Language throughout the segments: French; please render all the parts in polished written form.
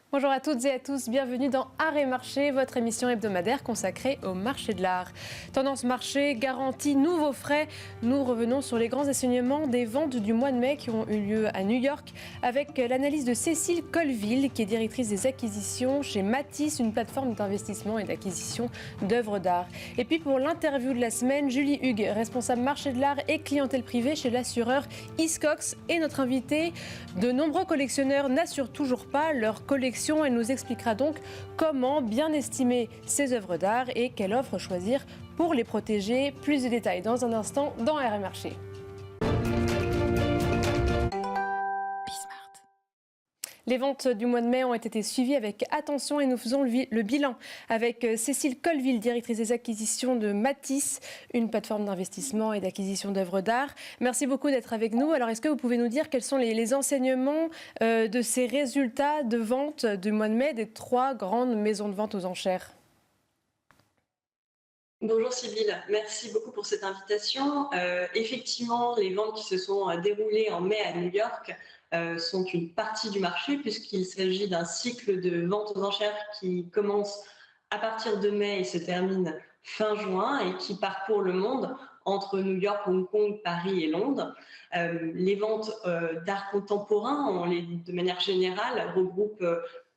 Bonjour à toutes et à tous, bienvenue dans Art et Marché, votre émission hebdomadaire consacrée au marché de l'art. Tendance marché, garantie, nouveaux frais. Nous revenons sur les grands enseignements des ventes du mois de mai qui ont eu lieu à New York avec l'analyse de Cécile Colville, qui est directrice des acquisitions chez Matisse, une plateforme d'investissement et d'acquisition d'œuvres d'art. Et puis pour l'interview de la semaine, Julie Hugues, responsable marché de l'art et clientèle privée chez l'assureur Hiscox, et notre invitée. De nombreux collectionneurs n'assurent toujours pas leur collection. Elle nous expliquera donc comment bien estimer ces œuvres d'art et quelle offre choisir pour les protéger. Plus de détails dans un instant dans Art et Marché. Les ventes du mois de mai ont été suivies avec attention et nous faisons le bilan avec Cécile Colville, directrice des acquisitions de Matisse, une plateforme d'investissement et d'acquisition d'œuvres d'art. Merci beaucoup d'être avec nous. Alors, est-ce que vous pouvez nous dire quels sont les enseignements de ces résultats de vente du mois de mai des 3 grandes maisons de vente aux enchères ? Bonjour Sybille, merci beaucoup pour cette invitation. Effectivement, les ventes qui se sont déroulées en mai à New York sont une partie du marché puisqu'il s'agit d'un cycle de vente aux enchères qui commence à partir de mai et se termine fin juin et qui parcourt le monde entre New York, Hong Kong, Paris et Londres. Les ventes d'art contemporain, de manière générale, regroupent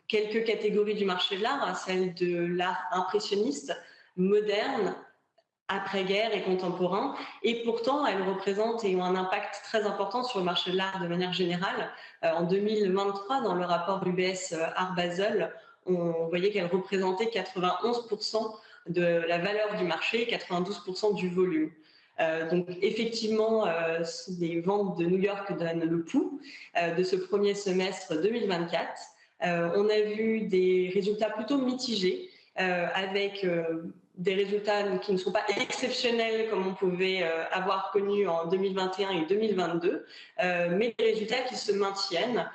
quelques catégories du marché de l'art, celle de l'art impressionniste, moderne, après-guerre et contemporain, et pourtant elles représentent et ont un impact très important sur le marché de l'art de manière générale. En 2023, dans le rapport UBS Art Basel, on voyait qu'elles représentaient 91% de la valeur du marché, 92% du volume. Donc effectivement, les ventes de New York donnent le pouls de ce premier semestre 2024. On a vu des résultats plutôt mitigés, avec des résultats qui ne sont pas exceptionnels comme on pouvait avoir connu en 2021 et 2022, mais des résultats qui se maintiennent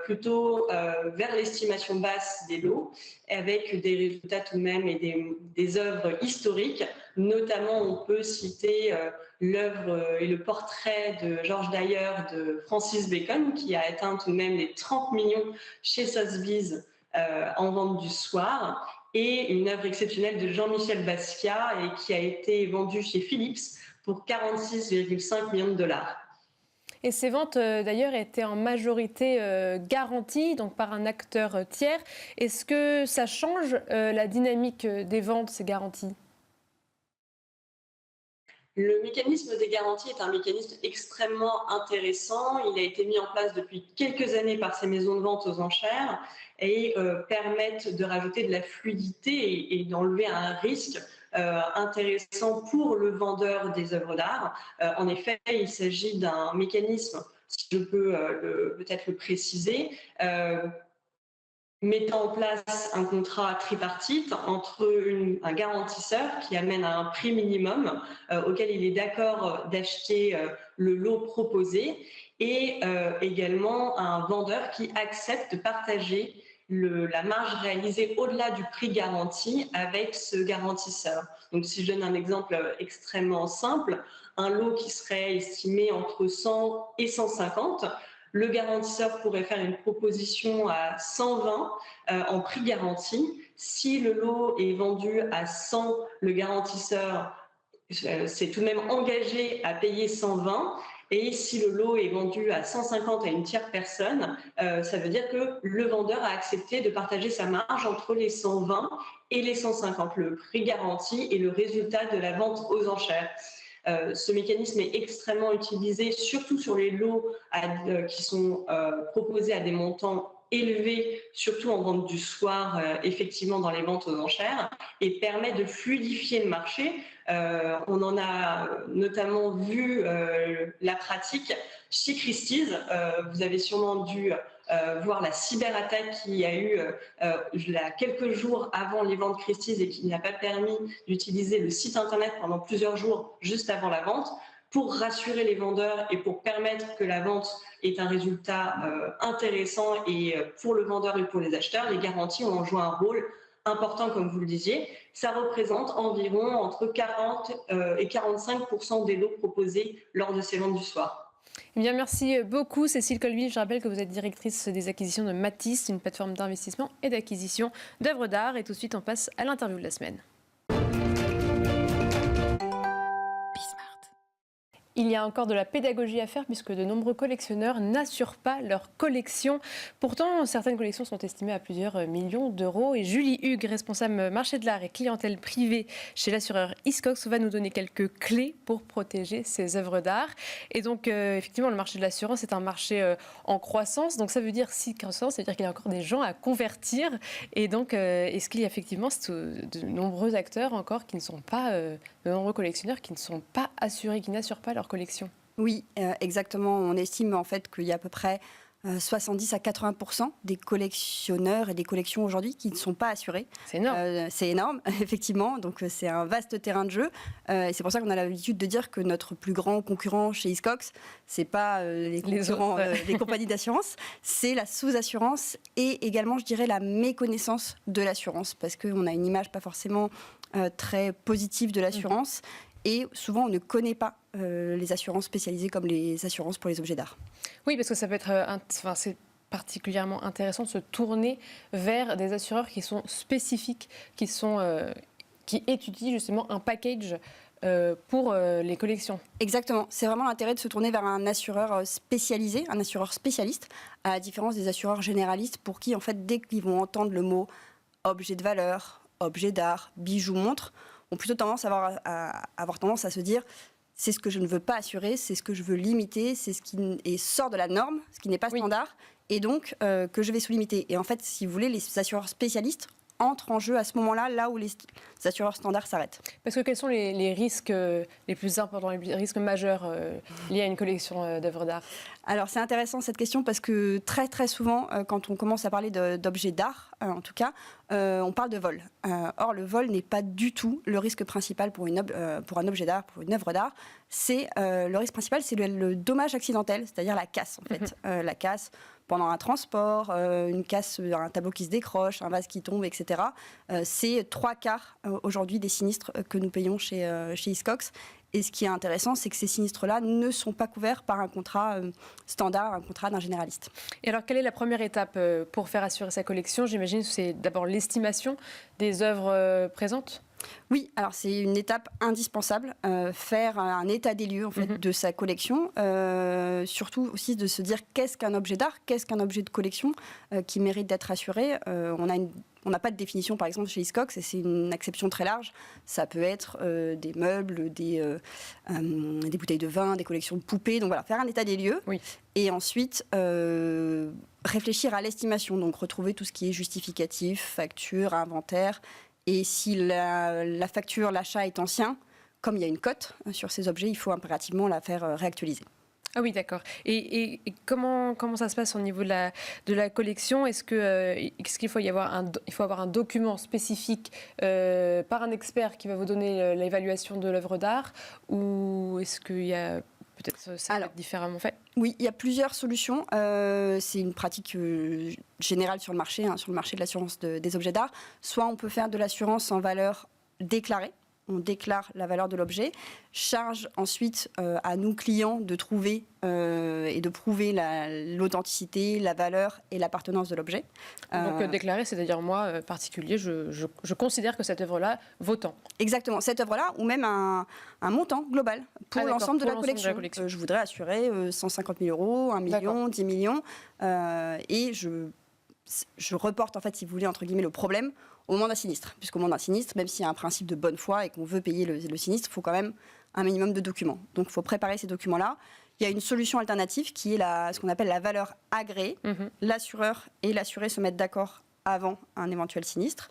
plutôt vers l'estimation basse des lots, avec des résultats tout de même et des œuvres historiques. Notamment, on peut citer l'œuvre et le portrait de George Dyer de Francis Bacon, qui a atteint tout de même les 30 millions chez Sotheby's en vente du soir, et une œuvre exceptionnelle de Jean-Michel Basquiat et qui a été vendue chez Philips pour 46,5 millions de dollars. Et ces ventes, d'ailleurs, étaient en majorité garanties, donc par un acteur tiers. Est-ce que ça change la dynamique des ventes, ces garanties ? Le mécanisme des garanties est un mécanisme extrêmement intéressant. Il a été mis en place depuis quelques années par ces maisons de vente aux enchères et permettent de rajouter de la fluidité et d'enlever un risque intéressant pour le vendeur des œuvres d'art. En effet, il s'agit d'un mécanisme, si je peux peut-être le préciser, mettant en place un contrat tripartite entre un garantisseur qui amène à un prix minimum auquel il est d'accord d'acheter le lot proposé et également un vendeur qui accepte de partager la marge réalisée au-delà du prix garanti avec ce garantisseur. Donc si je donne un exemple extrêmement simple, un lot qui serait estimé entre 100 et 150, le garantisseur pourrait faire une proposition à 120 en prix garanti. Si le lot est vendu à 100, le garantisseur s'est tout de même engagé à payer 120. Et si le lot est vendu à 150 à une tierce personne, ça veut dire que le vendeur a accepté de partager sa marge entre les 120 et les 150, le prix garanti et le résultat de la vente aux enchères. Ce mécanisme est extrêmement utilisé, surtout sur les lots qui sont proposés à des montants élevés, surtout en vente du soir, effectivement dans les ventes aux enchères, et permet de fluidifier le marché. On en a notamment vu la pratique chez Christie's. Vous avez sûrement dû voir la cyberattaque qu'il y a eu quelques jours avant les ventes Christie's et qui n'a pas permis d'utiliser le site internet pendant plusieurs jours juste avant la vente pour rassurer les vendeurs et pour permettre que la vente ait un résultat intéressant et pour le vendeur et pour les acheteurs. Les garanties ont joué un rôle important, comme vous le disiez, ça représente environ entre 40 et 45% des lots proposés lors de ces ventes du soir. Eh bien, merci beaucoup Cécile Colville. Je rappelle que vous êtes directrice des acquisitions de Matisse, une plateforme d'investissement et d'acquisition d'œuvres d'art. Et tout de suite, on passe à l'interview de la semaine. Il y a encore de la pédagogie à faire puisque de nombreux collectionneurs n'assurent pas leur collection. Pourtant, certaines collections sont estimées à plusieurs millions d'euros. Et Julie Hugues, responsable marché de l'art et clientèle privée chez l'assureur Hiscox, va nous donner quelques clés pour protéger ces œuvres d'art. Et donc, effectivement, le marché de l'assurance est un marché en croissance. Donc, ça veut dire, si croissance, ça veut dire qu'il y a encore des gens à convertir. Et donc, est-ce qu'il y a effectivement de nombreux acteurs encore qui ne sont pas, de nombreux collectionneurs qui ne sont pas assurés, qui n'assurent pas leur collection? Oui, exactement. On estime en fait qu'il y a à peu près 70 à 80% des collectionneurs et des collections aujourd'hui qui ne sont pas assurés. C'est énorme. C'est énorme, effectivement. Donc c'est un vaste terrain de jeu. Et c'est pour ça qu'on a l'habitude de dire que notre plus grand concurrent chez Hiscox, c'est pas les concurrents, les compagnies d'assurance, c'est la sous-assurance et également, je dirais, la méconnaissance de l'assurance, parce qu'on a une image pas forcément très positive de l'assurance. Et souvent, on ne connaît pas les assurances spécialisées comme les assurances pour les objets d'art. Oui, parce que ça peut être, c'est particulièrement intéressant de se tourner vers des assureurs qui sont spécifiques, qui étudient justement un package pour les collections. Exactement. C'est vraiment l'intérêt de se tourner vers un assureur spécialisé, un assureur spécialiste, à la différence des assureurs généralistes pour qui, en fait, dès qu'ils vont entendre le mot objet de valeur, objet d'art, bijoux, montre, ont plutôt tendance à avoir tendance à se dire c'est ce que je ne veux pas assurer, c'est ce que je veux limiter, c'est ce qui sort de la norme, ce qui n'est pas standard, et donc que je vais sous-limiter. Et en fait, si vous voulez, les assureurs spécialistes entrent en jeu à ce moment-là, là où les assureurs standards s'arrêtent. Parce que quels sont les risques les plus importants, les risques majeurs liés à une collection d'œuvres d'art? Alors c'est intéressant cette question parce que très très souvent, quand on commence à parler d'objets d'art, en tout cas, on parle de vol. Or le vol n'est pas du tout le risque principal pour un objet d'art, pour une œuvre d'art. Le risque principal, c'est le dommage accidentel, c'est-à-dire la casse en fait. La casse pendant un transport, une casse, un tableau qui se décroche, un vase qui tombe, etc. C'est 3/4 aujourd'hui des sinistres que nous payons chez Hiscox. Et ce qui est intéressant, c'est que ces sinistres-là ne sont pas couverts par un contrat standard, un contrat d'un généraliste. Et alors, quelle est la première étape pour faire assurer sa collection? J'imagine que c'est d'abord l'estimation des œuvres présentes. Oui, alors c'est une étape indispensable, faire un état des lieux en fait, de sa collection, surtout aussi de se dire qu'est-ce qu'un objet d'art, qu'est-ce qu'un objet de collection qui mérite d'être assuré. On n'a pas de définition, par exemple, chez Hiscox, et c'est une acception très large. Ça peut être des meubles, des bouteilles de vin, des collections de poupées. Donc voilà, faire un état des lieux. Oui. Et ensuite, réfléchir à l'estimation. Donc retrouver tout ce qui est justificatif, facture, inventaire. Et si la facture, l'achat est ancien, comme il y a une cote sur ces objets, il faut impérativement la faire réactualiser. Ah oui, d'accord. Et comment ça se passe au niveau de la collection? Est-ce qu'il faut avoir un document spécifique par un expert qui va vous donner l'évaluation de l'œuvre d'art, ou est-ce qu'il y a peut-être ça va être différemment fait? Oui, il y a plusieurs solutions. C'est une pratique générale sur le marché de l'assurance des objets d'art. Soit on peut faire de l'assurance en valeur déclarée. On déclare la valeur de l'objet, charge ensuite à nous clients de trouver et de prouver l'authenticité, la valeur et l'appartenance de l'objet. Donc déclarer, c'est-à-dire moi, particulier, je considère que cette œuvre-là vaut tant. Exactement, cette œuvre-là, ou même un montant global pour l'ensemble de la collection. Je voudrais assurer 150 000 euros, 1 million, 10 millions, et je reporte, en fait, si vous voulez, entre guillemets, le problème au moment d'un sinistre. Puisqu'au moment d'un sinistre, même s'il y a un principe de bonne foi et qu'on veut payer le sinistre, il faut quand même un minimum de documents. Donc, il faut préparer ces documents-là. Il y a une solution alternative qui est ce qu'on appelle la valeur agréée. L'assureur et l'assuré se mettent d'accord avant un éventuel sinistre,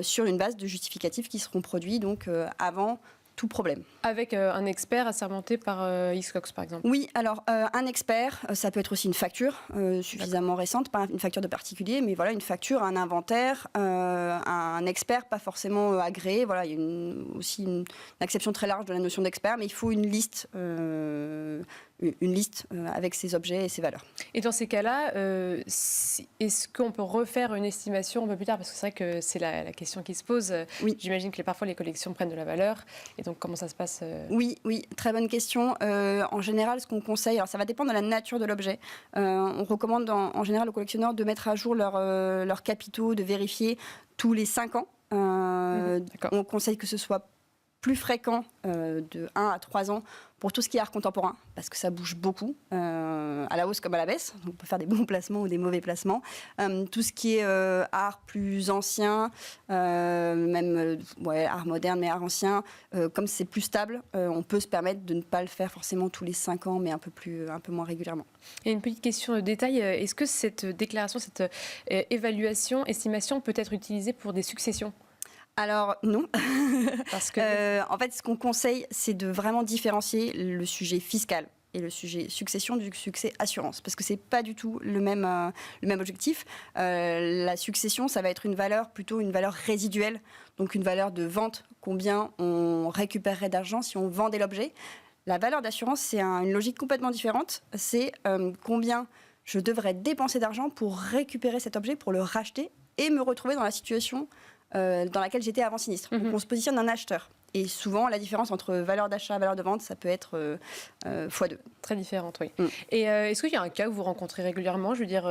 sur une base de justificatifs qui seront produits donc, avant tout problème. Avec un expert assermenté par Hiscox, par exemple? Oui, alors un expert, ça peut être aussi une facture suffisamment récente, pas une facture de particulier, mais voilà, une facture, un inventaire, un expert pas forcément agréé. Voilà, il y a aussi une acception très large de la notion d'expert, mais il faut une liste une liste avec ces objets et ces valeurs. Et dans ces cas-là, est-ce qu'on peut refaire une estimation un peu plus tard? Parce que c'est vrai que c'est la question qui se pose. Oui. J'imagine que parfois les collections prennent de la valeur. Et donc, comment ça se passe? Oui, très bonne question. En général, ce qu'on conseille, alors ça va dépendre de la nature de l'objet. On recommande en général aux collectionneurs de mettre à jour leurs capitaux, de vérifier tous les 5 ans. On conseille que ce soit plus fréquent de 1 à 3 ans pour tout ce qui est art contemporain, parce que ça bouge beaucoup, à la hausse comme à la baisse. Donc on peut faire des bons placements ou des mauvais placements. Tout ce qui est art plus ancien, même art moderne, mais art ancien, comme c'est plus stable, on peut se permettre de ne pas le faire forcément tous les 5 ans, mais un peu moins régulièrement. Et une petite question de détail, est-ce que cette déclaration, cette évaluation, estimation peut être utilisée pour des successions? Alors non, parce que en fait, ce qu'on conseille, c'est de vraiment différencier le sujet fiscal et le sujet succession du succès assurance, parce que c'est pas du tout le même objectif. La succession, ça va être plutôt une valeur résiduelle, donc une valeur de vente, combien on récupérerait d'argent si on vendait l'objet. La valeur d'assurance, c'est une logique complètement différente, c'est combien je devrais dépenser d'argent pour récupérer cet objet, pour le racheter et me retrouver dans la situation dans laquelle j'étais avant sinistre. Donc on se positionne d'un acheteur. Et souvent, la différence entre valeur d'achat et valeur de vente, ça peut être x2. Très différente, oui. Et est-ce qu'il y a un cas que vous rencontrez régulièrement? Je veux dire,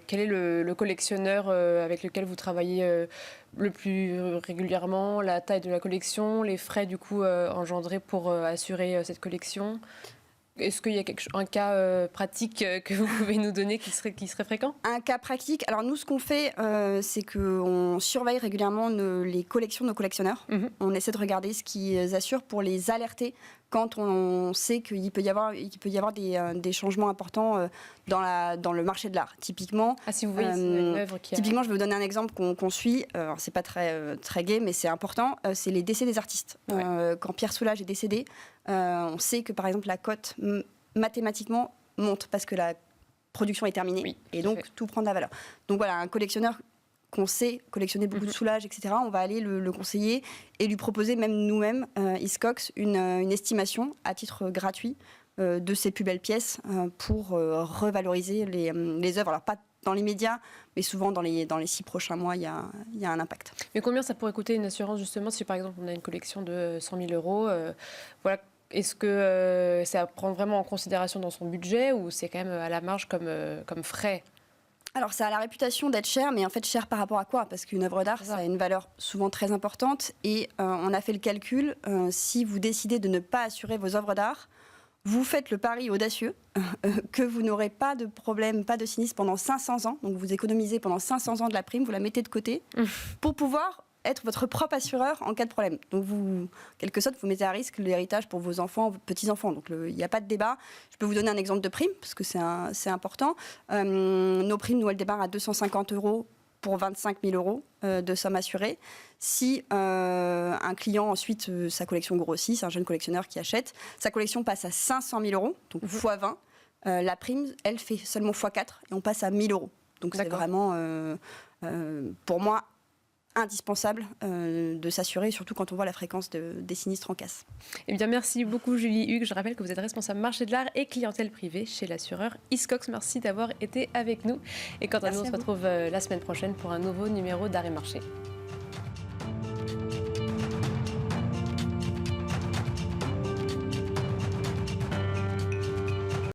quel est le collectionneur avec lequel vous travaillez le plus régulièrement? La taille de la collection, les frais du coup engendrés pour assurer cette collection? Est-ce qu'il y a un cas pratique que vous pouvez nous donner qui serait fréquent? Un cas pratique, alors nous ce qu'on fait, c'est qu'on surveille régulièrement les collections de nos collectionneurs. On essaie de regarder ce qu'ils assurent pour les alerter quand on sait qu'il peut y avoir des changements importants dans le marché de l'art. Typiquement, si vous voyez, une œuvre qui typiquement, je vais vous donner un exemple qu'on suit. Alors, c'est pas très gai, mais c'est important. C'est les décès des artistes. Quand Pierre Soulages est décédé, on sait que, par exemple, la cote mathématiquement monte parce que la production est terminée et donc tout prend de la valeur. Donc voilà, un collectionneur qu'on sait collectionner beaucoup de Soulages, etc., on va aller le conseiller et lui proposer, même nous-mêmes, Hiscox, une estimation à titre gratuit de ses plus belles pièces pour revaloriser les œuvres. Alors pas dans les médias, mais souvent dans les 6 prochains mois, il y a un impact. Mais combien ça pourrait coûter une assurance, justement, si par exemple on a une collection de 100 000 euros voilà. Est-ce que ça prend vraiment en considération dans son budget ou c'est quand même à la marge comme frais? Alors ça a la réputation d'être cher, mais en fait cher par rapport à quoi? Parce qu'une œuvre d'art, ça a une valeur souvent très importante et on a fait le calcul, si vous décidez de ne pas assurer vos œuvres d'art, vous faites le pari audacieux que vous n'aurez pas de problème, pas de sinistre pendant 500 ans, donc vous économisez pendant 500 ans de la prime, vous la mettez de côté pour pouvoir être votre propre assureur en cas de problème. Donc vous, quelque sorte, vous mettez à risque l'héritage pour vos enfants, vos petits-enfants. Donc il n'y a pas de débat. Je peux vous donner un exemple de prime, parce que c'est important. Nos primes, nous, elles démarrent à 250 € pour 25 000 euros de somme assurée. Si un client, ensuite, sa collection grossit, c'est un jeune collectionneur qui achète, sa collection passe à 500 000 euros, donc x20, la prime, elle fait seulement x4 et on passe à 1 000 €. Donc c'est vraiment, pour moi, indispensable de s'assurer, surtout quand on voit la fréquence des sinistres en casse. Eh bien, merci beaucoup Julie Hugues. Je rappelle que vous êtes responsable marché de l'art et clientèle privée chez l'assureur Hiscox. Merci d'avoir été avec nous. Et quant à nous, on se retrouve la semaine prochaine pour un nouveau numéro d'Art et Marché.